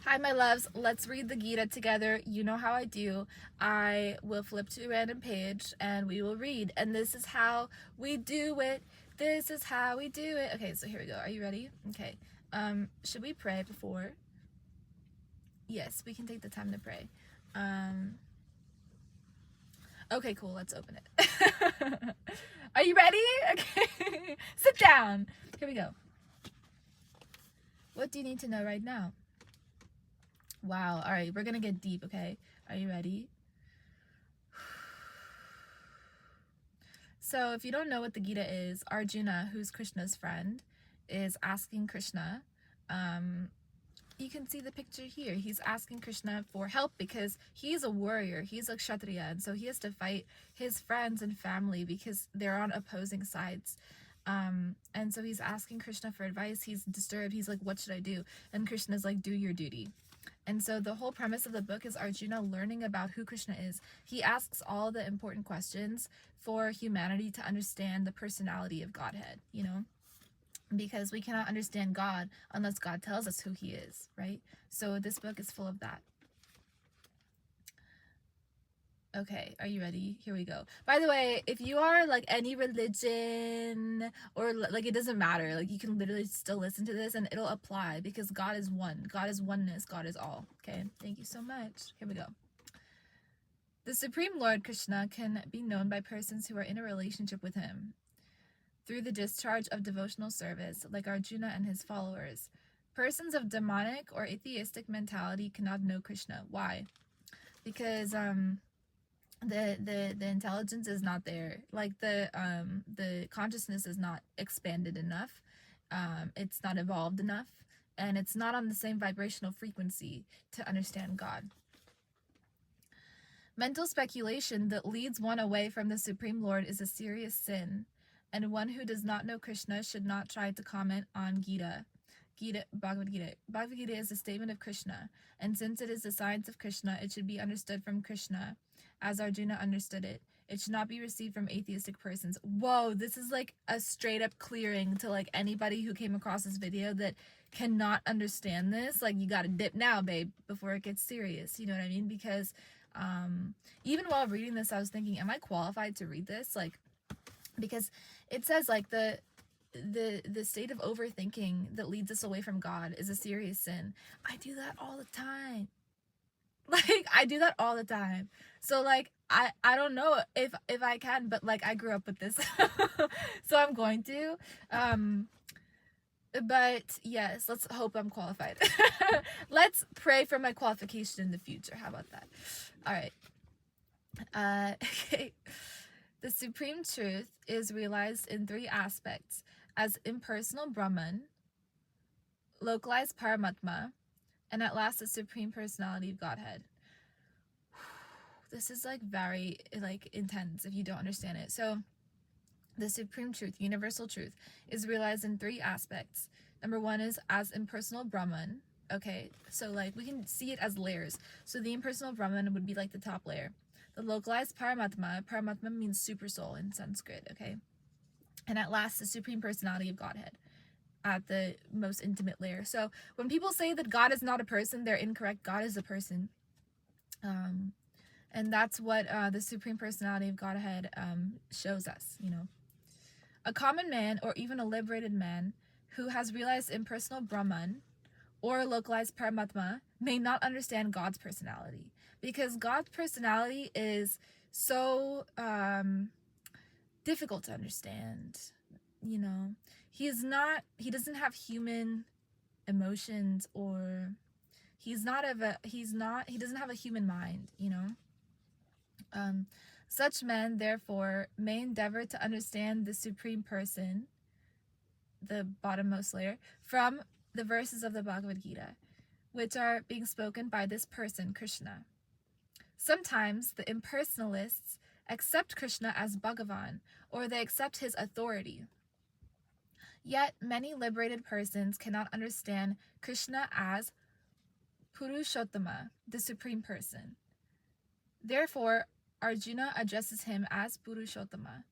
Hi, my loves. Let's read the Gita together. You know how I do. I will flip to a random page and we will read. And this is how we do it. This is how we do it. Okay, so here we go. Are you ready? Okay. Should we pray before? Yes, we can take the time to pray. Okay, cool. Let's open it. Are you ready? Okay. Sit down. Here we go. What do you need to know right now? Wow. All right, we're gonna get deep, okay? Are you ready? So if you don't know what the Gita is, Arjuna, who's Krishna's friend, is asking Krishna. You can see the picture here. He's asking Krishna for help because he's a warrior. He's a Kshatriya, and so he has to fight his friends and family because they're on opposing sides. And so he's asking Krishna for advice. He's disturbed. He's like, what should I do? And Krishna's like, do your duty. And so the whole premise of the book is Arjuna learning about who Krishna is. He asks all the important questions for humanity to understand the personality of Godhead, you know? Because we cannot understand God unless God tells us who he is, right? So this book is full of that. Okay, are you ready? Here we go. By the way, if you are like any religion or like it doesn't matter, like you can literally still listen to this and it'll apply because God is one. God is oneness. God is all. Okay, thank you so much. Here we go. The Supreme Lord Krishna can be known by persons who are in a relationship with him through the discharge of devotional service, like Arjuna and his followers. Persons of demonic or atheistic mentality cannot know Krishna. Why? Because the intelligence is not there. Like the consciousness is not expanded enough. It's not evolved enough, and it's not on the same vibrational frequency to understand God. Mental speculation that leads one away from the Supreme Lord is a serious sin, and one who does not know Krishna should not try to comment on Bhagavad Gita. Bhagavad Gita is a statement of Krishna, and since it is the science of Krishna, it should be understood from Krishna, as Arjuna understood it. It should not be received from atheistic persons. Whoa, this is like a straight up clearing to like anybody who came across this video that cannot understand this. Like, you gotta dip now, babe, before it gets serious. You know what I mean? Because even while reading this, I was thinking, am I qualified to read this? Like, because it says like the state of overthinking that leads us away from God is a serious sin. I do that all the time. Like, I do that all the time. So like I don't know if I can, but like I grew up with this. So I'm going to but yes, let's hope I'm qualified. Let's pray for my qualification in the future. How about that? All right. Okay. The supreme truth is realized in three aspects: as impersonal Brahman, localized Paramatma, and at last the supreme personality of Godhead. This is like very like intense if you don't understand it. So the supreme truth, universal truth, is realized in three aspects. Number one is as impersonal Brahman. Okay, so like we can see it as layers. So the impersonal Brahman would be like the top layer. The localized Paramatma means super soul in Sanskrit, okay? And at last, the supreme personality of Godhead at the most intimate layer. So when people say that God is not a person, they're incorrect. God is a person. And that's what the supreme personality of Godhead shows us, you know. A common man, or even a liberated man, who has realized impersonal Brahman or localized Paramatma may not understand God's personality, because God's personality is so difficult to understand. You know, he doesn't have human emotions, or he doesn't have a human mind, you know. Such men, therefore, may endeavor to understand the Supreme Person, the bottommost layer, from the verses of the Bhagavad Gita, which are being spoken by this person, Krishna. Sometimes the impersonalists accept Krishna as Bhagavan, or they accept his authority. Yet many liberated persons cannot understand Krishna as Purushottama, the Supreme Person. Therefore, Arjuna addresses him as Purushottama.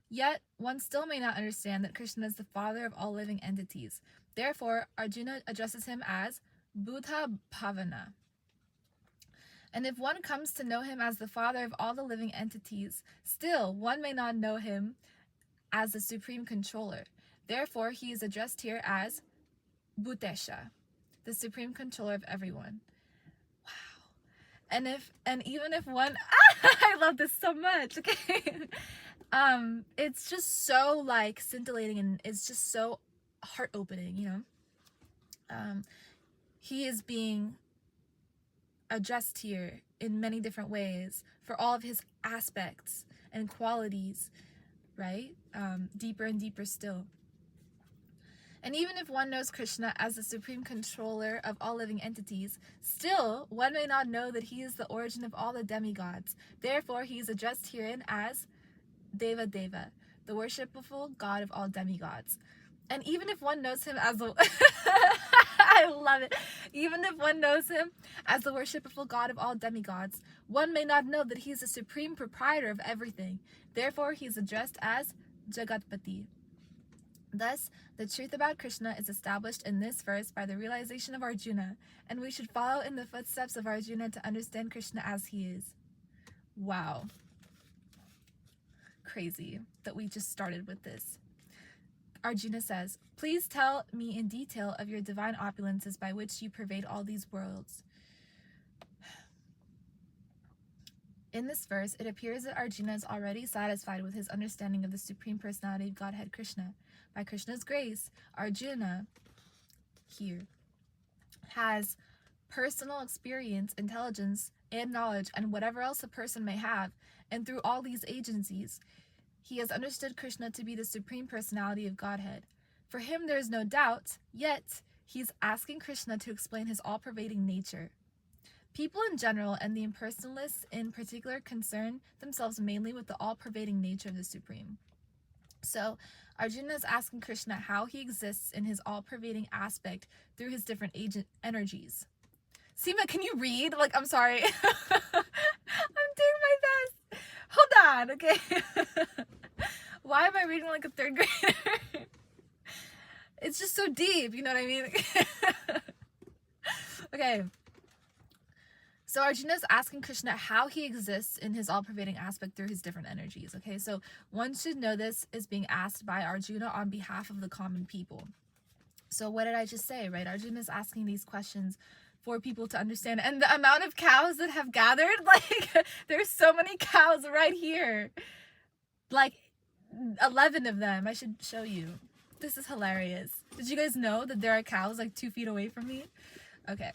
Yet, one still may not understand that Krishna is the father of all living entities. Therefore, Arjuna addresses him as Buddha Bhavana. And if one comes to know him as the father of all the living entities, still one may not know him as the supreme controller. Therefore, he is addressed here as Bhutesha, the supreme controller of everyone. Wow. And even if one I love this so much. Okay. It's just so like scintillating, and it's just so heart opening, you know. He is being addressed here in many different ways for all of his aspects and qualities, right? Deeper and deeper still. And even if one knows Krishna as the supreme controller of all living entities, still one may not know that he is the origin of all the demigods. Therefore, he is addressed herein as Deva Deva, the worshipful god of all demigods. And even if one knows him as the I love it. Even if one knows him as the worshipful god of all demigods, one may not know that he is the supreme proprietor of everything. Therefore, he is addressed as Jagatpati. Thus, the truth about Krishna is established in this verse by the realization of Arjuna, and we should follow in the footsteps of Arjuna to understand Krishna as he is. Wow. Crazy that we just started with this. Arjuna says, "Please tell me in detail of your divine opulences by which you pervade all these worlds." In this verse, it appears that Arjuna is already satisfied with his understanding of the Supreme Personality of Godhead Krishna. By Krishna's grace, Arjuna here has personal experience, intelligence, and knowledge, and whatever else a person may have, and through all these agencies, he has understood Krishna to be the Supreme Personality of Godhead. For him there is no doubt, yet he is asking Krishna to explain his all-pervading nature. People in general and the impersonalists in particular concern themselves mainly with the all-pervading nature of the Supreme. So Arjuna is asking Krishna how he exists in his all-pervading aspect through his different energies. Seema, can you read? Like, I'm sorry. I'm doing my best. Hold on, okay? Why am I reading like a third grader? It's just so deep, you know what I mean? Okay. So Arjuna is asking Krishna how he exists in his all-pervading aspect through his different energies, okay? So one should know this is being asked by Arjuna on behalf of the common people. So what did I just say, right? Arjuna is asking these questions for people to understand. And the amount of cows that have gathered, like, there's so many cows right here. Like, 11 of them. I should show you. This is hilarious. Did you guys know that there are cows, like, 2 feet away from me? Okay.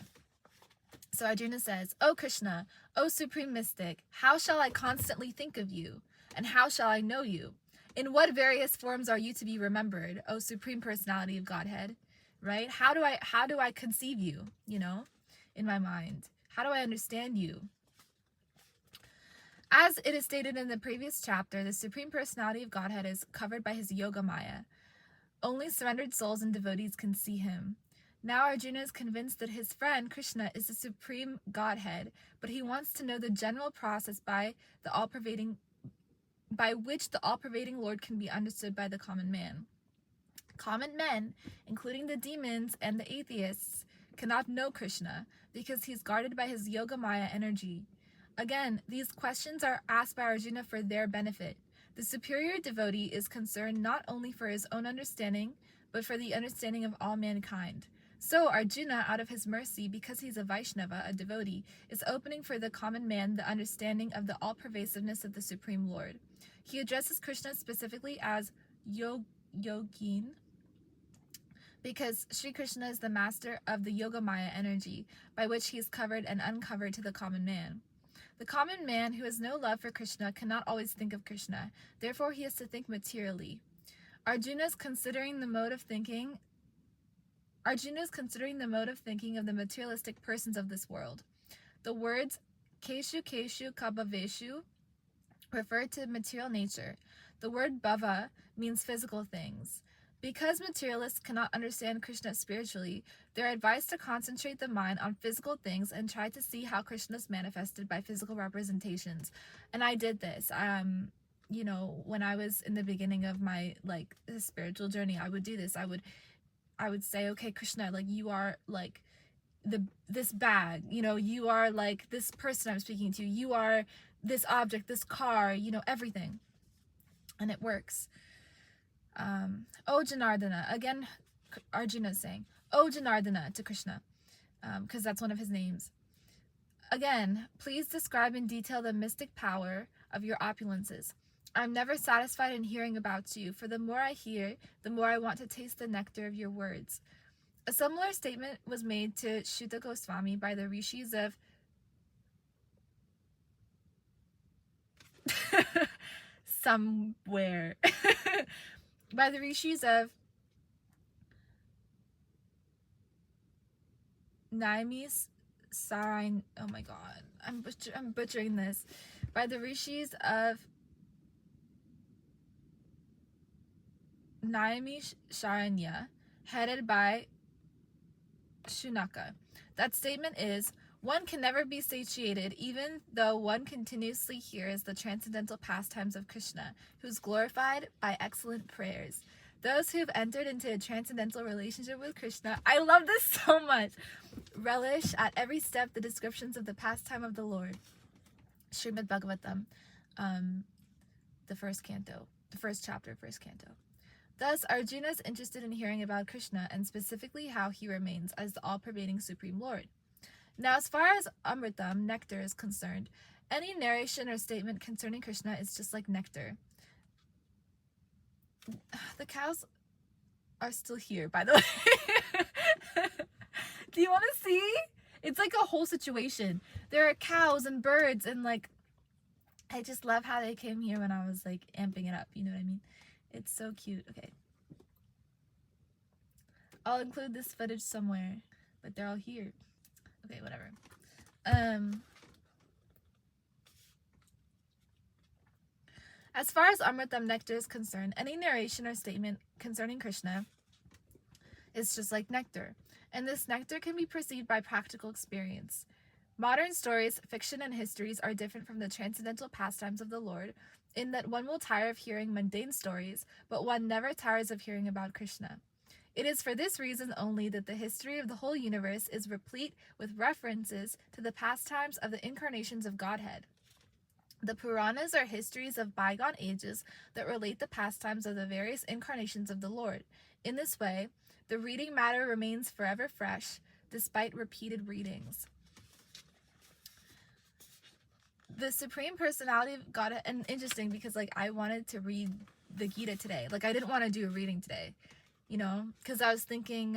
So Arjuna says, "O Krishna, O Supreme Mystic, how shall I constantly think of you? And how shall I know you? In what various forms are you to be remembered, O Supreme Personality of Godhead?" Right? How do I conceive you, you know, in my mind? How do I understand you? As it is stated in the previous chapter, the Supreme Personality of Godhead is covered by his Yoga Maya. Only surrendered souls and devotees can see him. Now Arjuna is convinced that his friend Krishna is the Supreme Godhead, but he wants to know the general process by which the all-pervading Lord can be understood by the common man. Common men, including the demons and the atheists, cannot know Krishna because he is guarded by his Yoga Maya energy. Again, these questions are asked by Arjuna for their benefit. The superior devotee is concerned not only for his own understanding, but for the understanding of all mankind. So Arjuna, out of his mercy, because he's a Vaishnava, a devotee, is opening for the common man the understanding of the all-pervasiveness of the Supreme Lord. He addresses Krishna specifically as Yogin, because Sri Krishna is the master of the Yoga Maya energy, by which he is covered and uncovered to the common man. The common man who has no love for Krishna cannot always think of Krishna, therefore he has to think materially. Arjuna is considering the mode of thinking of the materialistic persons of this world. The words Keshu Keshu Kabhaveshu refer to material nature. The word Bhava means physical things. Because materialists cannot understand Krishna spiritually, they're advised to concentrate the mind on physical things and try to see how Krishna is manifested by physical representations. And I did this. You know, when I was in the beginning of my spiritual journey, I would do this. I would say, okay, Krishna, like, you are like this bag, you know, you are like this person I'm speaking to, you are this object, this car, you know, everything. And it works. Oh Janardana, again Arjuna is saying, oh Janardana to Krishna, because that's one of his names. Again, please describe in detail the mystic power of your opulences. I'm never satisfied in hearing about you, for the more I hear, the more I want to taste the nectar of your words. A similar statement was made to Shuta Goswami by the rishis of somewhere by the rishis of Naimis Sarain. Oh my god, I'm butchering this. By the rishis of Naimish Sharanya, headed by Shunaka. That statement is, one can never be satiated, even though one continuously hears the transcendental pastimes of Krishna, who is glorified by excellent prayers. Those who have entered into a transcendental relationship with Krishna, I love this so much, relish at every step the descriptions of the pastime of the Lord. Srimad Bhagavatam, the first chapter, first canto. Thus, Arjuna is interested in hearing about Krishna and specifically how he remains as the all-pervading Supreme Lord. Now, as far as Amritam, nectar, is concerned, any narration or statement concerning Krishna is just like nectar. The cows are still here, by the way. Do you want to see? It's like a whole situation. There are cows and birds and like, I just love how they came here when I was like amping it up, you know what I mean? It's so cute. Okay. I'll include this footage somewhere, but they're all here. Okay, whatever. As far as Amritam nectar is concerned, any narration or statement concerning Krishna is just like nectar, and this nectar can be perceived by practical experience. Modern stories, fiction, and histories are different from the transcendental pastimes of the Lord, in that one will tire of hearing mundane stories, but one never tires of hearing about Krishna. It is for this reason only that the history of the whole universe is replete with references to the pastimes of the incarnations of Godhead. The Puranas are histories of bygone ages that relate the pastimes of the various incarnations of the Lord. In this way, the reading matter remains forever fresh, despite repeated readings. The Supreme Personality of Godhead, and interesting because like I wanted to read the Gita today. Like I didn't want to do a reading today, you know, because I was thinking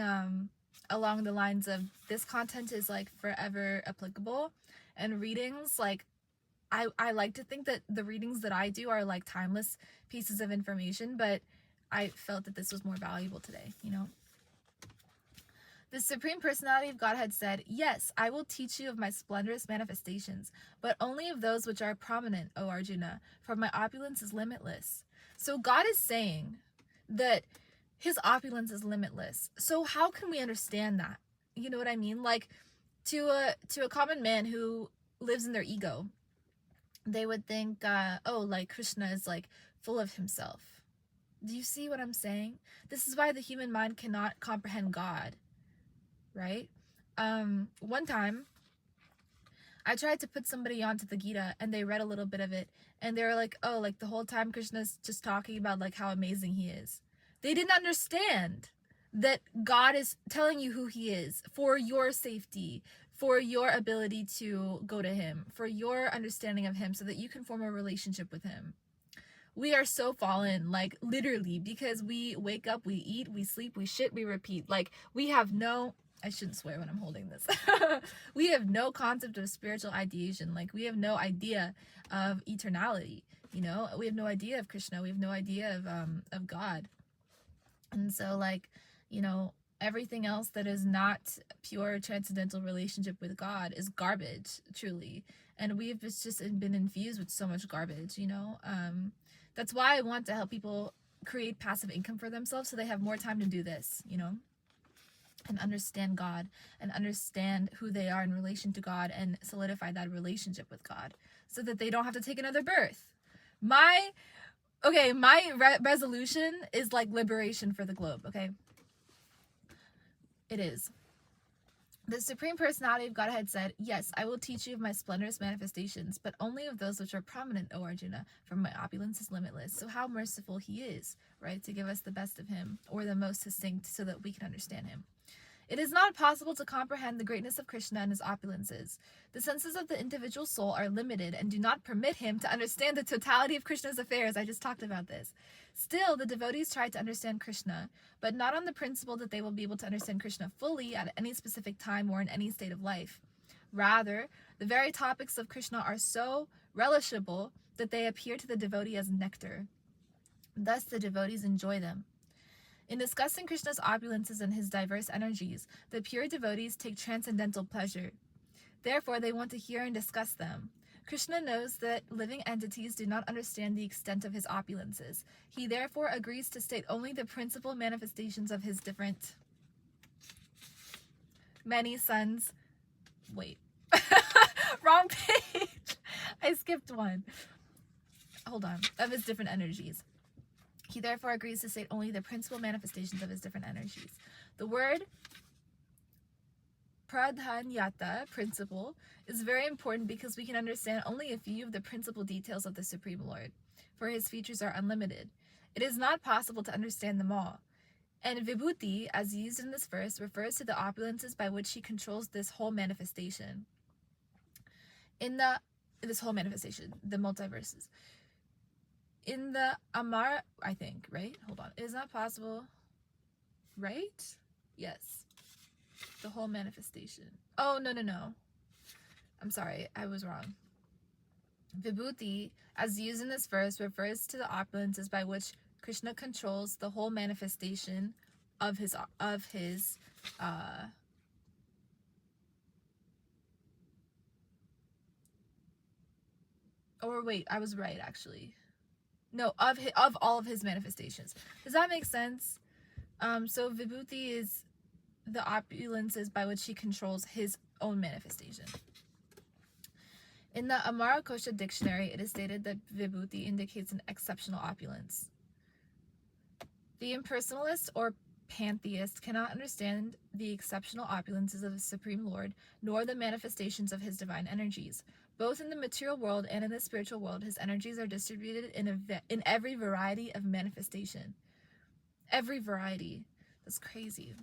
along the lines of this content is like forever applicable, and readings, like I like to think that the readings that I do are like timeless pieces of information, but I felt that this was more valuable today, you know. The Supreme Personality of Godhead said, "Yes, I will teach you of my splendorous manifestations, but only of those which are prominent, O Arjuna, for my opulence is limitless." So God is saying that his opulence is limitless. So how can we understand that? You know what I mean? Like to a common man who lives in their ego, they would think, oh, like Krishna is like full of himself. Do you see what I'm saying? This is why the human mind cannot comprehend God. Right? One time I tried to put somebody onto the Gita and they read a little bit of it and they were like, oh, like the whole time Krishna's just talking about like how amazing he is. They didn't understand that God is telling you who he is for your safety, for your ability to go to him, for your understanding of him so that you can form a relationship with him. We are so fallen, like literally, because we wake up, we eat, we sleep, we shit, we repeat. Like we have no, I shouldn't swear when I'm holding this. We have no concept of spiritual ideation. Like we have no idea of eternality, you know? We have no idea of Krishna. We have no idea of God. And so like, you know, everything else that is not pure transcendental relationship with God is garbage, truly. And we've just been infused with so much garbage, you know? That's why I want to help people create passive income for themselves so they have more time to do this, you know? And understand God and understand who they are in relation to God and solidify that relationship with God so that they don't have to take another birth. My resolution is like liberation for the globe, okay? It is. The Supreme Personality of Godhead said, "Yes, I will teach you of my splendorous manifestations, but only of those which are prominent, O Arjuna, for my opulence is limitless." So how merciful he is, right, to give us the best of him, or the most succinct, so that we can understand him. It is not possible to comprehend the greatness of Krishna and his opulences. The senses of the individual soul are limited and do not permit him to understand the totality of Krishna's affairs. I just talked about this. Still, the devotees try to understand Krishna, but not on the principle that they will be able to understand Krishna fully at any specific time or in any state of life. Rather, the very topics of Krishna are so relishable that they appear to the devotee as nectar. Thus, the devotees enjoy them. In discussing Krishna's opulences and his diverse energies, the pure devotees take transcendental pleasure. Therefore, they want to hear and discuss them. Krishna knows that living entities do not understand the extent of his opulences. He therefore agrees to state only the principal manifestations of his different many sons. Wait. Wrong page. I skipped one. Hold on. Of his different energies. He therefore agrees to state only the principal manifestations of his different energies. The word pradhanyata, principle, is very important because we can understand only a few of the principal details of the Supreme Lord, for his features are unlimited. It is not possible to understand them all. And vibhuti, as used in this verse, refers to the opulences by which he controls this whole manifestation. This whole manifestation, the multiverses. In the Amar, I think, right? Hold on. It is not possible, right? Yes. The whole manifestation. Oh, no. I'm sorry. I was wrong. Vibhuti, as used in this verse, refers to the opulences by which Krishna controls the whole manifestation of his or wait, I was right actually. No, of all of his manifestations. Does that make sense? So Vibhuti is the opulences by which he controls his own manifestation. In the Amara Kosha dictionary, it is stated that Vibhuti indicates an exceptional opulence. The impersonalist or pantheist cannot understand the exceptional opulences of the Supreme Lord, nor the manifestations of his divine energies. Both in the material world and in the spiritual world, his energies are distributed in every variety of manifestation. Every variety. That's crazy.